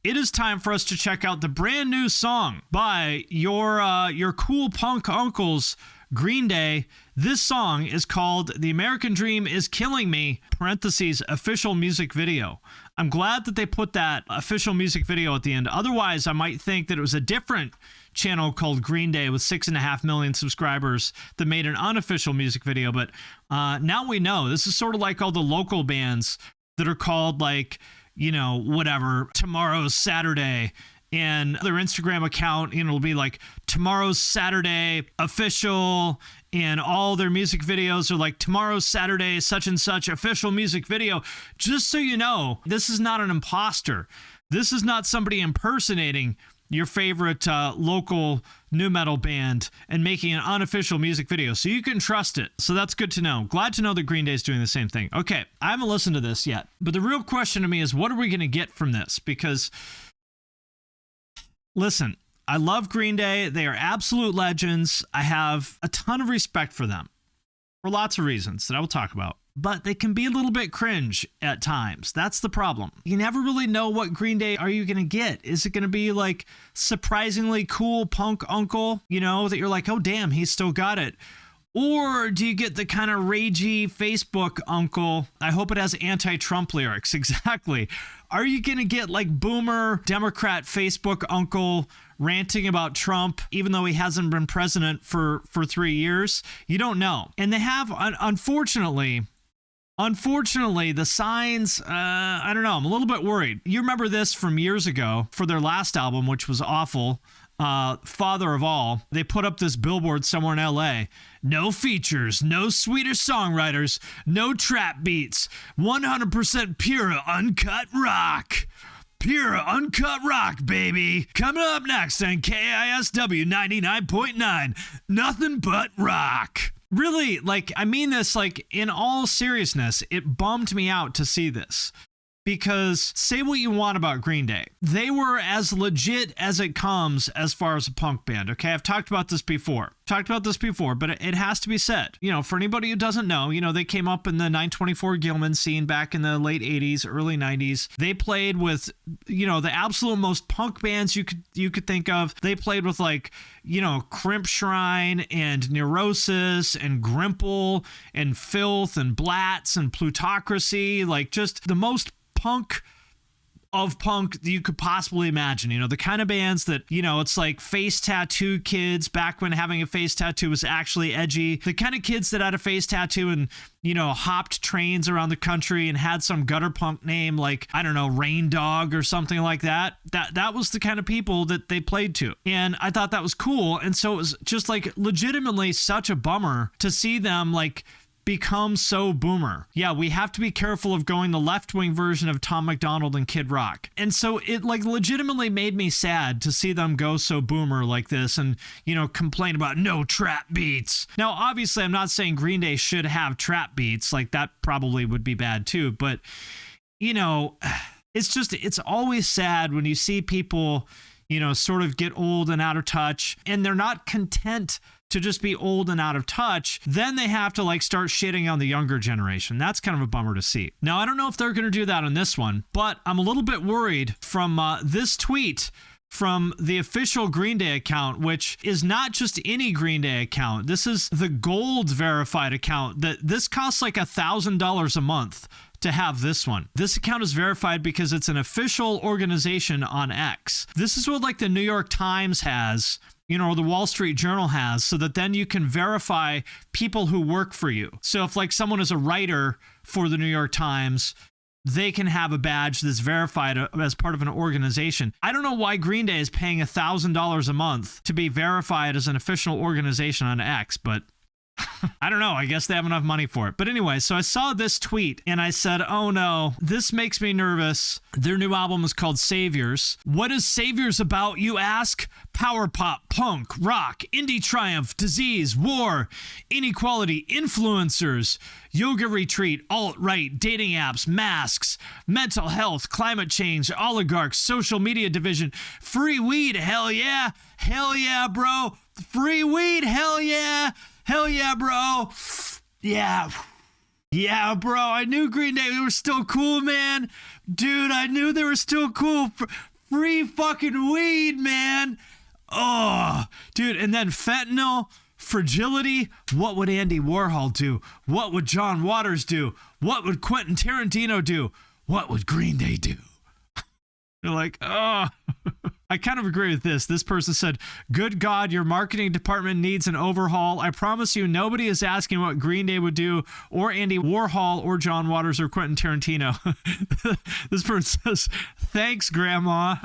It is time for us to check out the brand new song by your cool punk uncles, Green Day. This song is called The American Dream Is Killing Me, parentheses, official music video. I'm glad that they put that official music video at the end. Otherwise, I might think that it was a different channel called Green Day with 6.5 million subscribers that made an unofficial music video. But now we know. This is sort of like all the local bands that are called like, you know, whatever, Tomorrow's Saturday, and their Instagram account, you know, it'll be like Tomorrow's Saturday official, and all their music videos are like Tomorrow's Saturday such and such official music video. Just so you know, this is not an imposter. This is not somebody impersonating your favorite local nu metal band and making an unofficial music video, so you can trust it. So that's good to know. Glad to know that Green Day is doing the same thing. Okay, I haven't listened to this yet, but the real question to me is, what are we going to get from this? Because, listen, I love Green Day. They are absolute legends. I have a ton of respect for them for lots of reasons that I will talk about. But they can be a little bit cringe at times. That's the problem. You never really know what Green Day are you going to get. Is it going to be like surprisingly cool punk uncle, you know, that you're like, oh, damn, he's still got it? Or do you get the kind of ragey Facebook uncle? I hope it has anti-Trump lyrics. Exactly. Are you going to get like boomer Democrat Facebook uncle ranting about Trump, even though he hasn't been president for 3 years? You don't know. And they have, unfortunately, the signs, I don't know, I'm a little bit worried. You remember this from years ago for their last album, which was awful, Father of All. They put up this billboard somewhere in LA. No features, no Swedish songwriters, no trap beats, 100% pure uncut rock. Pure uncut rock, baby. Coming up next on KISW 99.9, nothing but rock. Really, like, I mean this, like, in all seriousness, it bummed me out to see this. Because say what you want about Green Day, they were as legit as it comes as far as a punk band, okay? I've talked about this before, but it has to be said. You know, for anybody who doesn't know, you know, they came up in the 924 Gilman scene back in the late 80s, early 90s. They played with, you know, the absolute most punk bands you could think of. They played with, like, you know, Crimp Shrine and Neurosis and Grimple and Filth and Blatz and Plutocracy, like just the most punk of punk that you could possibly imagine. You know, the kind of bands that, you know, it's like face tattoo kids back when having a face tattoo was actually edgy. The kind of kids that had a face tattoo and, you know, hopped trains around the country and had some gutter punk name like, I don't know, Rain Dog or something like that. That was the kind of people that they played to. And I thought that was cool. And so it was just like legitimately such a bummer to see them like become so boomer. Yeah, we have to be careful of going the left-wing version of Tom McDonald and Kid Rock. And so it like legitimately made me sad to see them go so boomer like this and, you know, complain about no trap beats. Now, obviously, I'm not saying Green Day should have trap beats. Like, that probably would be bad too. But, you know, it's always sad when you see people, you know, sort of get old and out of touch, and they're not content to just be old and out of touch. Then they have to like start shitting on the younger generation. That's kind of a bummer to see. Now, I don't know if they're going to do that on this one, but I'm a little bit worried from this tweet from the official Green Day account, which is not just any Green Day account. This is the gold verified account. That this costs like $1,000 a month to have this one. This account is verified because it's an official organization on X. This is what like the New York Times has, you know, or the Wall Street Journal has, so that then you can verify people who work for you. So if like someone is a writer for the New York Times, they can have a badge that's verified as part of an organization. I don't know why Green Day is paying $1,000 a month to be verified as an official organization on X, but I don't know. I guess they have enough money for it. But anyway, so I saw this tweet and I said, oh no, this makes me nervous. Their new album is called Saviors. What is Saviors about, you ask? Power pop, punk, rock, indie triumph, disease, war, inequality, influencers, yoga retreat, alt-right, dating apps, masks, mental health, climate change, oligarchs, social media division, free weed, hell yeah. Hell yeah, bro. Free weed, hell yeah. Hell yeah, bro. Yeah. Yeah, bro. I knew Green Day. They were still cool, man. Dude, I knew they were still cool. free fucking weed, man. Oh, dude. And then fentanyl, fragility. What would Andy Warhol do? What would John Waters do? What would Quentin Tarantino do? What would Green Day do? You're like, oh. I kind of agree with this. This person said, good God, your marketing department needs an overhaul. I promise you, nobody is asking what Green Day would do, or Andy Warhol, or John Waters, or Quentin Tarantino. This person says, thanks, Grandma.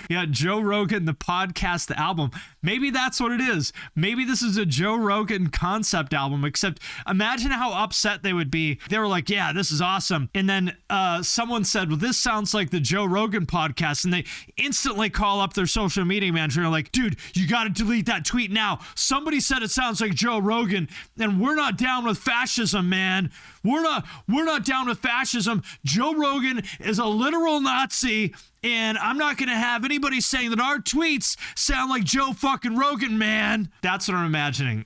Yeah, Joe Rogan, the podcast, the album. Maybe that's what it is. Maybe this is a Joe Rogan concept album, except imagine how upset they would be. They were like, yeah, this is awesome. And then someone said, well, this sounds like the Joe Rogan podcast. And they instantly call up their social media manager and like, dude, you got to delete that tweet now. Somebody said it sounds like Joe Rogan, and we're not down with fascism, man. We're not down with fascism. Joe Rogan is a literal Nazi, and I'm not going to have anybody saying that our tweets sound like Joe fucking Rogan, man. That's what I'm imagining.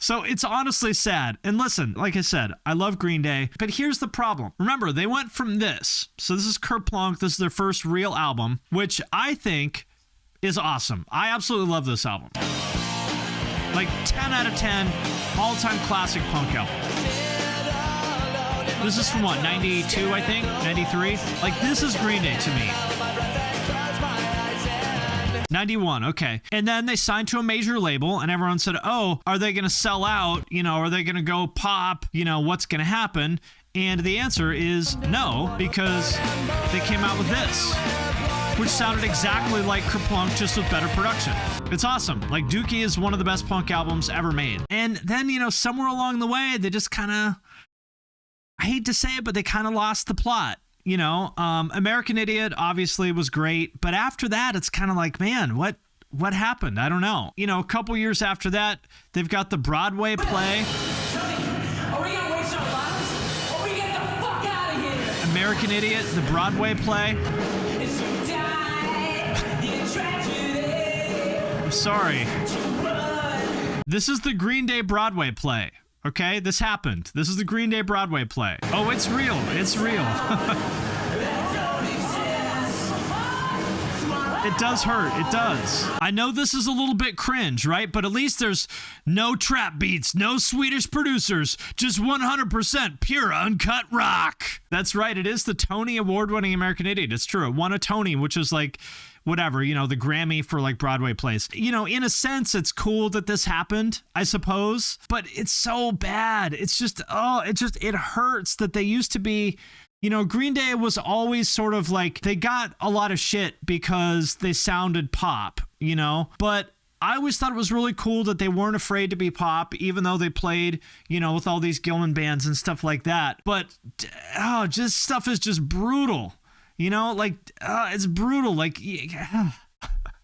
So it's honestly sad. And listen, like I said, I love Green Day, but here's the problem. Remember, they went from this. So this is Kerplunk. This is their first real album, which I think is awesome. I absolutely love this album. Like 10 out of 10, all-time classic punk album. This is from what, 92, I think? 93? Like, this is Green Day to me. 91, okay. And then they signed to a major label, and everyone said, oh, are they going to sell out? You know, are they going to go pop? You know, what's going to happen? And the answer is no, because they came out with this, which sounded exactly like Kerplunk, just with better production. It's awesome. Like, Dookie is one of the best punk albums ever made. And then, you know, somewhere along the way, they just kind of, I hate to say it, but they kind of lost the plot. You know, American Idiot obviously was great, but after that, it's kind of like, man, what happened? I don't know. You know, a couple years after that, they've got the Broadway play. Are we gonna waste our lives? Or we get the fuck out of here? American Idiot, the Broadway play. I'm sorry. This is the Green Day Broadway play. Okay, this happened. This is the Green Day Broadway play. Oh, it's real. It's real. It does hurt. It does. I know this is a little bit cringe, right? But at least there's no trap beats, no Swedish producers, just 100% pure uncut rock. That's right. It is the Tony Award-winning American Idiot. It's true. It won a Tony, which is like, whatever, you know, the Grammy for like Broadway plays. You know, in a sense, it's cool that this happened, I suppose, but it's so bad. It's just, it hurts that they used to be, you know, Green Day was always sort of like, they got a lot of shit because they sounded pop, you know, but I always thought it was really cool that they weren't afraid to be pop, even though they played, you know, with all these Gilman bands and stuff like that. But, just stuff is just brutal. You know, like, it's brutal. Like,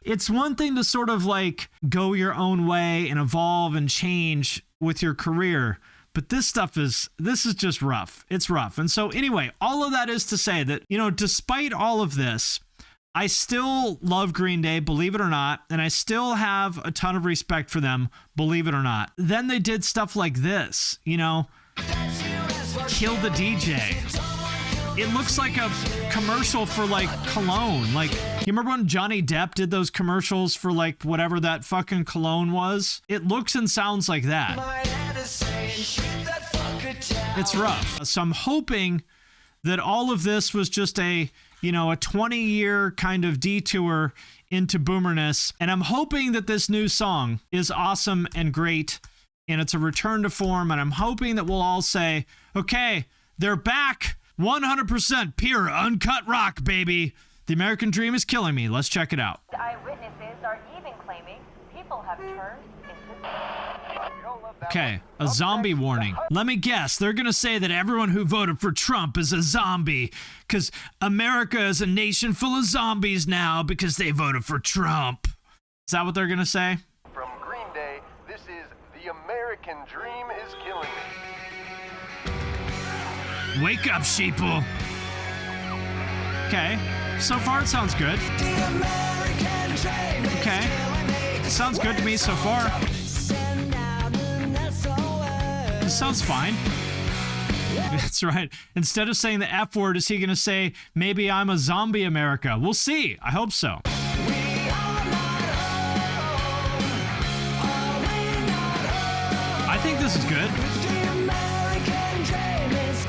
it's one thing to sort of like go your own way and evolve and change with your career. But this is just rough. It's rough. And so anyway, all of that is to say that, you know, despite all of this, I still love Green Day, believe it or not. And I still have a ton of respect for them, believe it or not. Then they did stuff like this, you know, Kill the DJ. It looks like a commercial for like cologne. Like, you remember when Johnny Depp did those commercials for like whatever that fucking cologne was? It looks and sounds like that. It's rough. So I'm hoping that all of this was just a 20-year kind of detour into boomerness. And I'm hoping that this new song is awesome and great, and it's a return to form. And I'm hoping that we'll all say, okay, they're back. 100% pure uncut rock, baby. The American Dream is killing me. Let's check it out. Eyewitnesses are even claiming people have turned into... Okay, a zombie warning. Let me guess, they're gonna say that everyone who voted for Trump is a zombie, because America is a nation full of zombies now because they voted for Trump. Is that what they're gonna say? From Green Day, this is The American Dream is Killing Me. Wake up, sheeple. Okay, so far it sounds good. Okay, it sounds good to me so far. It sounds fine. That's right. Instead of saying the F word, is he going to say, maybe I'm a zombie America? We'll see. I hope so. I think this is good.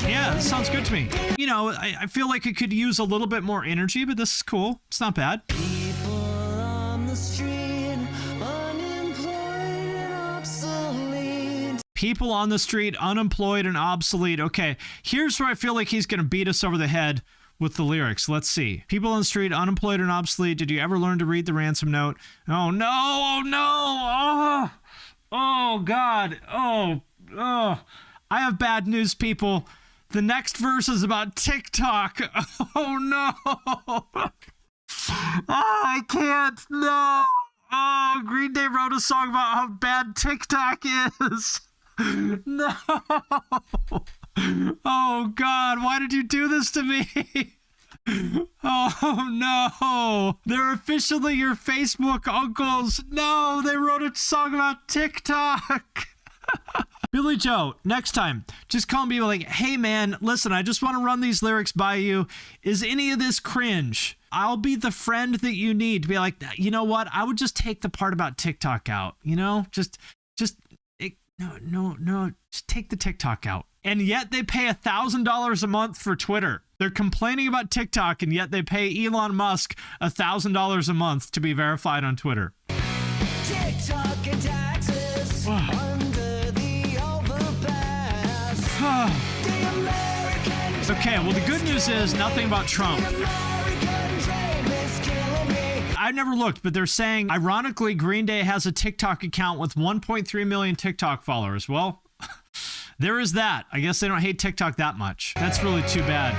Yeah, this sounds good to me. You know, I feel like it could use a little bit more energy, but this is cool. It's not bad. People on the street, unemployed and obsolete. People on the street, unemployed and obsolete. Okay, here's where I feel like he's going to beat us over the head with the lyrics. Let's see. People on the street, unemployed and obsolete. Did you ever learn to read the ransom note? Oh, no. Oh, no. Oh God. Oh. I have bad news, people. The next verse is about TikTok. Oh, no. Oh, I can't. No. Oh, Green Day wrote a song about how bad TikTok is. No. Oh, God. Why did you do this to me? Oh, no. They're officially your Facebook uncles. No, they wrote a song about TikTok. Billy Joe, next time, just call me like, hey, man, listen, I just want to run these lyrics by you. Is any of this cringe? I'll be the friend that you need to be like, you know what? I would just take the part about TikTok out, you know? Just take the TikTok out. And yet they pay $1,000 a month for Twitter. They're complaining about TikTok, and yet they pay Elon Musk $1,000 a month to be verified on Twitter. TikTok and taxes under the overpass. The American Okay, well, the good news is nothing about Trump. American dream is killing me. I've never looked, but they're saying, ironically, Green Day has a TikTok account with 1.3 million TikTok followers. Well, there is that. I guess they don't hate TikTok that much. That's really too bad.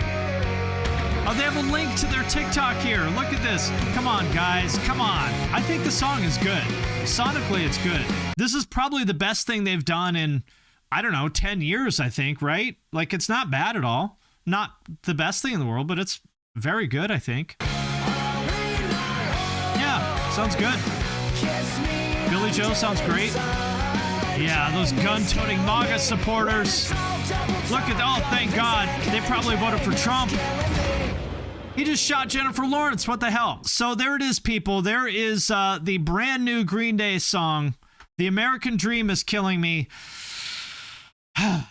Oh, they have a link to their TikTok here. Look at this. Come on, guys. Come on. I think the song is good. Sonically, it's good. This is probably the best thing they've done in, I don't know, 10 years, I think, right? Like, it's not bad at all. Not the best thing in the world, but it's very good, I think. Yeah, sounds good. Billy Joe sounds great. Yeah, those gun-toting MAGA supporters. Look at, oh, thank God. They probably voted for Trump. He just shot Jennifer Lawrence. What the hell? So there it is, people. There is the brand new Green Day song, The American Dream is Killing Me.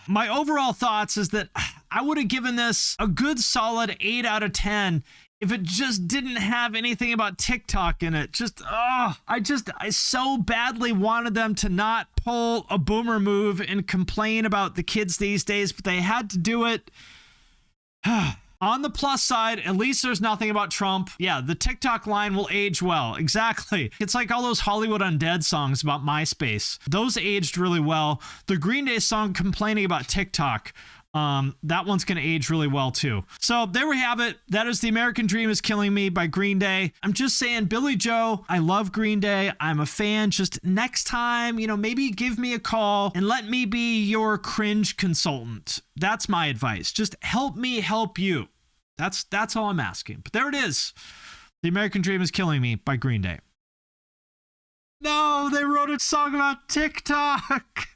My overall thoughts is that I would have given this a good solid 8 out of 10 if it just didn't have anything about TikTok in it. I so badly wanted them to not pull a boomer move and complain about the kids these days, but they had to do it. On the plus side, at least there's nothing about Trump. Yeah, the TikTok line will age well. Exactly. It's like all those Hollywood Undead songs about MySpace. Those aged really well. The Green Day song complaining about TikTok, that one's going to age really well too. So there we have it. That is The American Dream is Killing Me by Green Day. I'm just saying, Billy Joe, I love Green Day. I'm a fan. Just next time, maybe give me a call and let me be your cringe consultant. That's my advice. Just help me help you. That's all I'm asking. But there it is. The American Dream is Killing Me by Green Day. No, they wrote a song about TikTok.